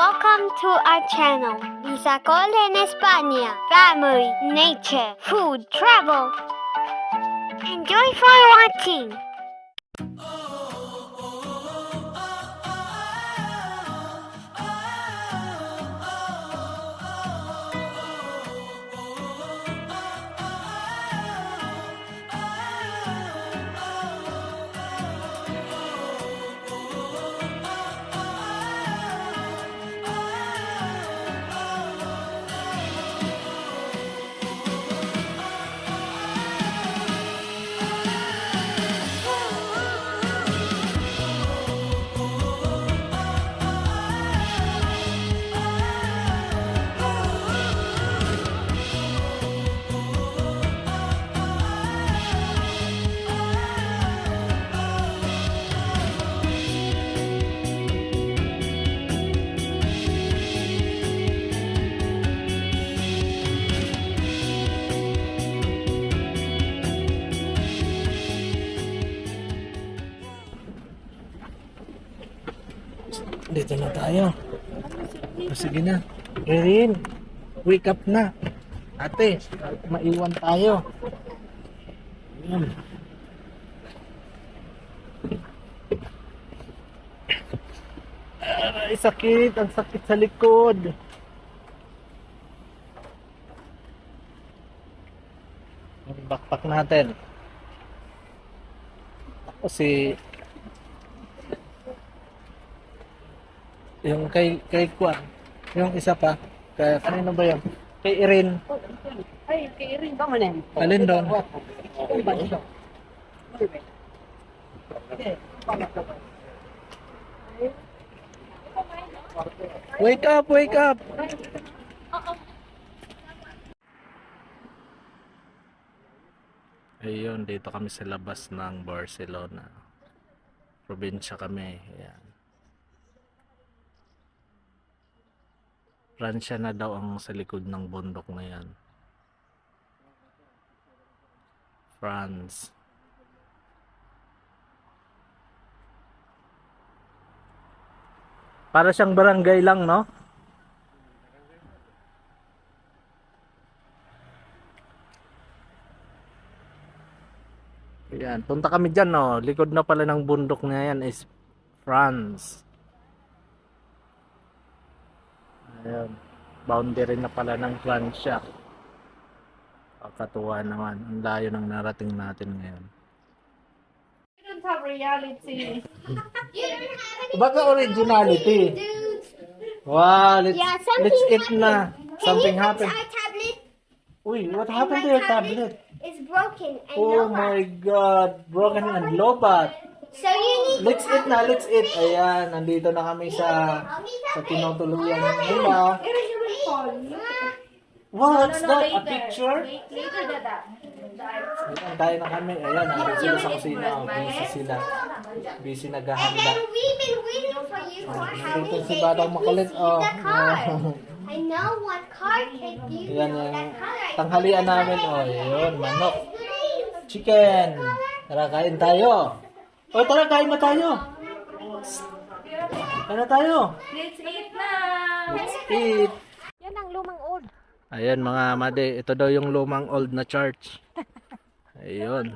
welcome to our channel, Bisacol en España. Family, nature, food, travel. Enjoy for watching. Dito na tayo. O, sige na. Erin, wake up na. Ate, maiwan tayo. Ayan. Ay, sakit. Ang sakit sa likod. Yung backpack natin. Kasi yung kay Kwan, yung isa pa, kay kanino ba yun? Kay Erin. Ay, kay Iring ba man yan? Alin doon? Wake up, wake up. Ayun, dito kami sa labas ng Barcelona. Probinsya kami. Ayan. Pransya na daw ang sa likod ng bundok na yan. France. Para siyang barangay lang, no? Ayan, punta kami dyan, no? Likod na pala ng bundok na yan is France. Ayan, boundary na pala ng Pransya. Katuwa naman. Ang layo ng narating natin ngayon. You don't have reality. Baka originality. Wow, Yeah, let's eat na. Something happened. Our tablet Uy, what happened to your tablet? is broken and Oh my God, broken and lobat. So you need Let's eat na, let's eat. Ayan, nandito na kami sa tinutuluyan nila. Iring will fall. What's that? A picture? Later, Dada. Ayan, tayo na kami. Ayan, nandito sila sa kusina. Oh, busy sila. Busy and naghahanda. then we've been waiting for you for how Nandito many si days? Batang Makulit. Oh, The card. I know what card can you Ayan know yung that card. tanghalian namin. Oh, yun, manok. Chicken. Tara, kain tayo. Oh, tara, kain na tayo. Kain na tayo. Let's eat na! Let's eat. Yan ang lumang old. Ayan mga made, ito daw yung lumang old na church. Ayun.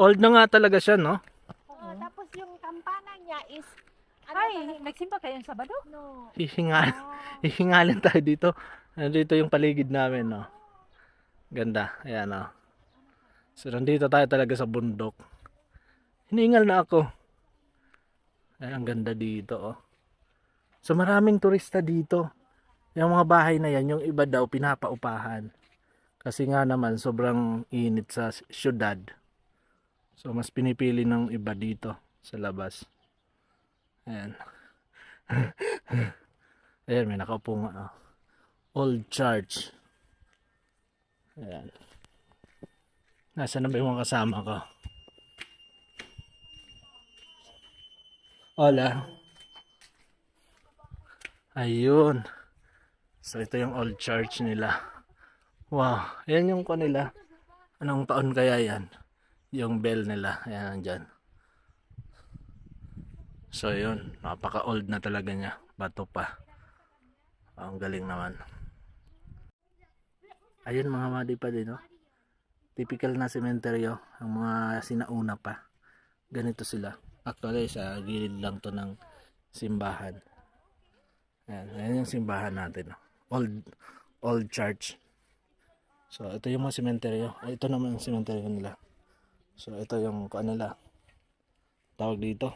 Old na nga talaga siya, no? Tapos yung kampana niya is... Ay, nagsimba kayo sa Sabado? No. Hihingalin tayo dito. Nandito yung paligid namin, no? Ganda. Ayan, no? So, nandito tayo talaga sa bundok. Hiningal na ako. Ay, ang ganda dito, oh. So, maraming turista dito. Yung mga bahay na yan, yung iba daw pinapaupahan. Kasi nga naman, sobrang init sa syudad. So, mas pinipili ng iba dito sa labas. Ayan. Ayan, may nakaupo nga. Oh. Old church. Ayan. Nasaan na ba yung mga kasama ko? Hola. Ayun. So, ito yung old church nila. Wow. Ayan yung kanila. Anong taon kaya yan? Yung bell nila. Ayan, dyan. So, yun. Napaka-old na talaga niya. Bato pa. Ang galing naman. Ayun mga madipad no. Typical na sementeryo, ang mga sinauna pa. Ganito sila. Actually sa gilid lang to ng simbahan. Ayan yung simbahan natin. Old church. So ito yung mga sementeryo. Ito naman yung sementeryo nila. So ito yung kuan nila. Tawag dito.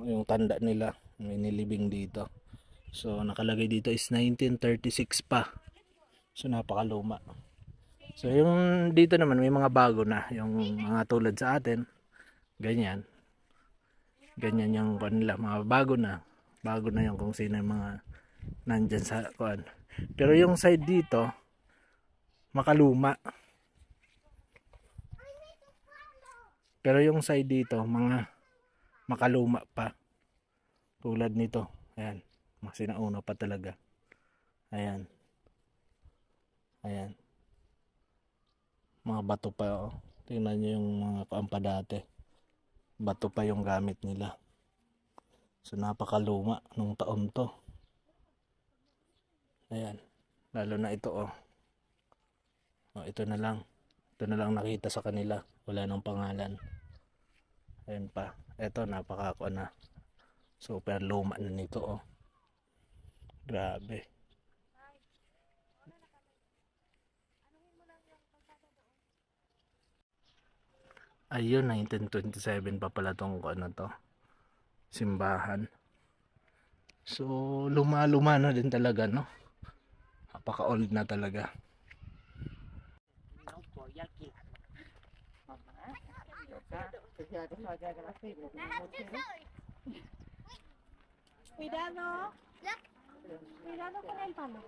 Yung tanda nila. May nilibing dito. So nakalagay dito is 1936 pa. So napakaluma. So yung dito naman may mga bago na. Yung mga tulad sa atin. Ganyan. Ganyan yung kuan nila. Mga bago na. Bago na yung kung sino yung mga nandyan sa kuan. Pero yung side dito makaluma. Pero yung side dito mga makaluma pa. Tulad nito. Ayan. Mga sinauna pa talaga. Ayan. Ayan. Mga bato pa. Oh. Tingnan nyo yung mga kaampa dati. Bato pa yung gamit nila. So napakaluma nung taon to. Ayan. Lalo na ito oh. Oh, ito na lang. Ito na lang nakita sa kanila. Wala nang pangalan. Ayan pa. Ito napakakuha na. Super luma na nito oh. Grabe. Ayun, 1927 pa pala tong ano to. Simbahan. So, luma-luma na din talaga, no? Napaka-old na talaga. Cuidado. Cuidado con el palo.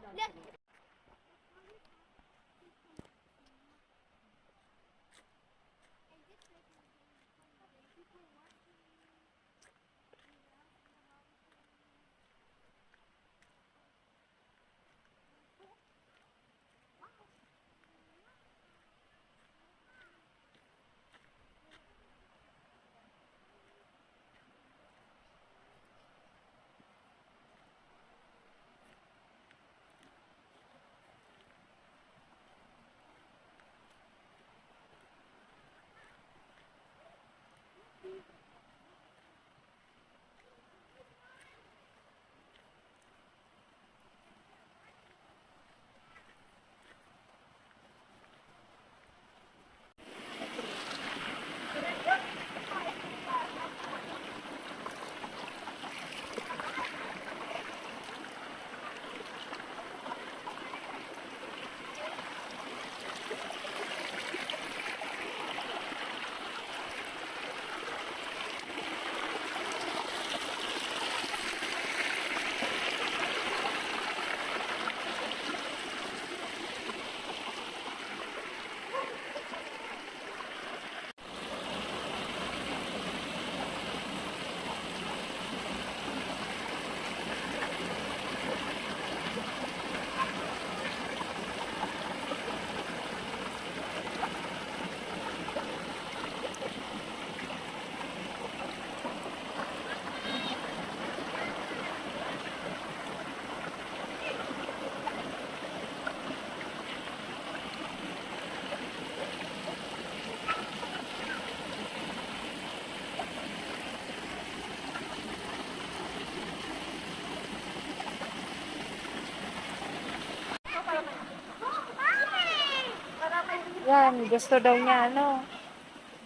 Yan, gusto daw niya, ano.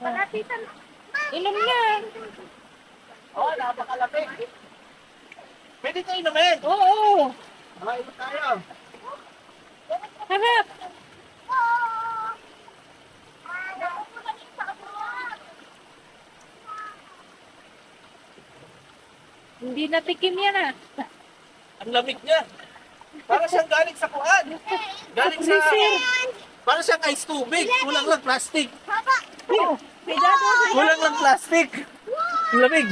Palapitan. Inom niya. Oh, napakalamig. Pwede tayo naman. Oo. Inom tayo. Harap. Hindi natikim yan ah. Ang lamig niya. Para siyang galing sa kuan. Galing sa... Para siyang ice tubig. Kulang lang plastic. Oh, cuidado. Kulang lang plastic. Ang lamig.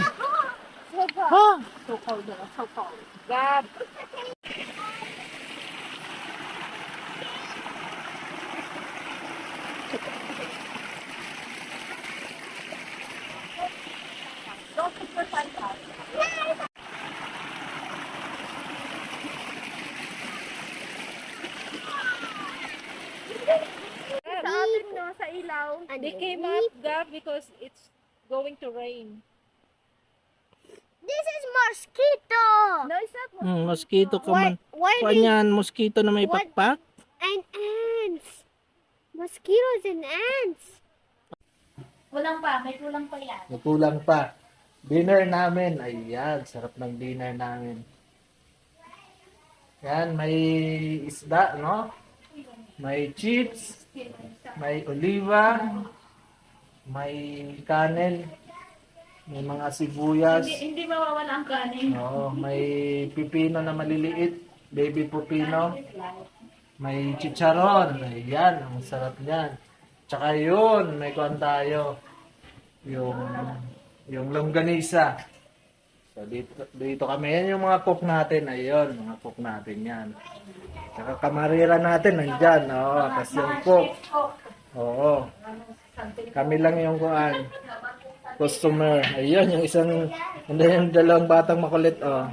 So cold. So cold. God. They came up, Gab, because it's going to rain. This is mosquito. No, it's not. Mosquito ka man. Why Kuan yan, mosquito na may What? pakpak. and ants? Mosquitoes and ants. Kulang pa, may kulang pa yan. Kulang pa. Dinner namin. Ayan, sarap ng dinner namin. Yan, may isda, no? May chips, may oliva, may kanin, may mga sibuyas. Hindi mawawala ang kanin. Oo, may pipino na maliliit, baby pipino. May chicharon. Ayan, ang sarap niyan. Tsaka yun, may kuwan tayo. Yung longganisa. So, dito kami. Yan yung mga cook natin. Ayun, mga cook natin yan. Tsaka kamarira natin, nandyan. Oo, tapos yung cook. Oo. Kami lang yung kuan. Customer. Ayun, yung yung dalawang batang makulit. Oh.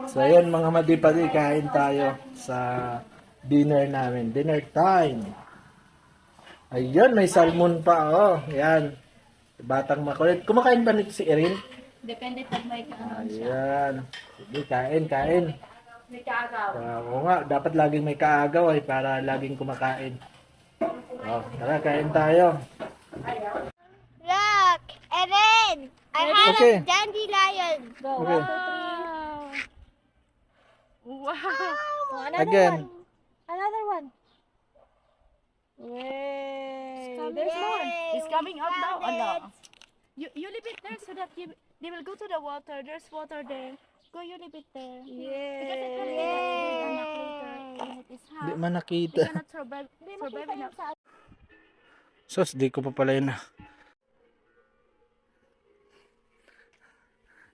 So, ayun, mga madipadi, kain tayo sa dinner namin. Dinner time. Ayun, may salmon pa. Oh, yan. Batang makulit. Kumakain ba nito si Erin? Depende pag may kaagaw. Ayan. Sige, kain. May kaagaw. Oo nga, dapat laging may kaagaw ay para laging kumakain. Oh, tara, kain tayo. Look, Erin, I have Okay. a dandelion. Go, Okay. 1, 2, 3. Wow. Oh, another Again. one. Another one. Yay. There's Yay. more. It's coming out now. Found Allah. it. You leave it there so that they will go to the water. There's water there. Go, you leave it there. Because it will be anak later. When it is Di hot, man they nakita. cannot survive in a Sos, di ko pa pala yun na.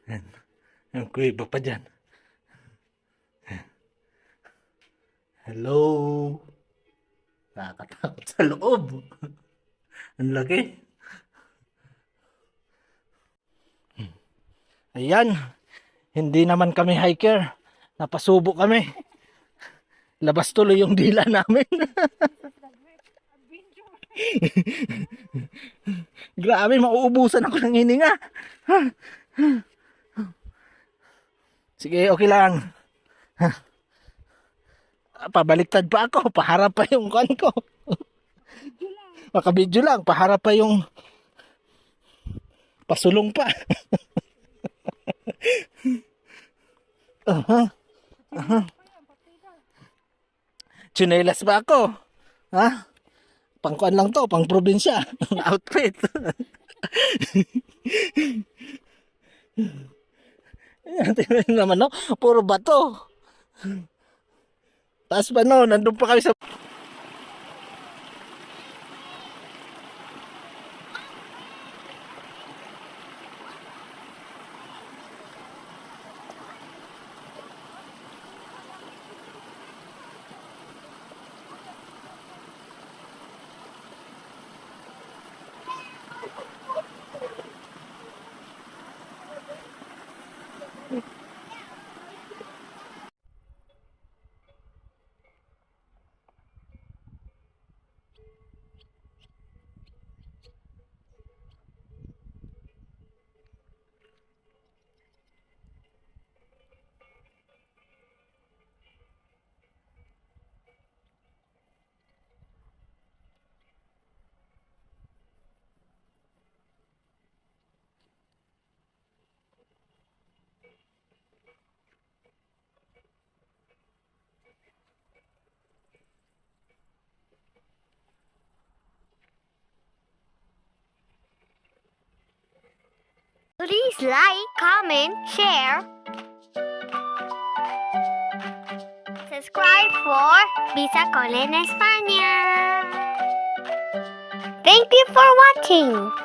Yan. Yung kuiba pa dyan. Hello. Nakakatakot sa loob. Ang laki. Ayan. Hindi naman kami hiker. Napasubo kami. Labas tuloy yung dila namin. Grabe, mauubusan ako ng hininga. Sige, okay lang. Pabaliktad pa ako. Paharap pa yung kan ko. Makabidyo lang. Paharap pa yung pasulong pa. Tsinelas ba ako? Ha? Pangkuan lang to, pang probinsya. Outfit. Ayan, tingnan nyo naman, no? Puro bato. Taas pa, no? Nandun pa kami sa... Please like, comment, share, subscribe for Visa Call en España. Thank you for watching.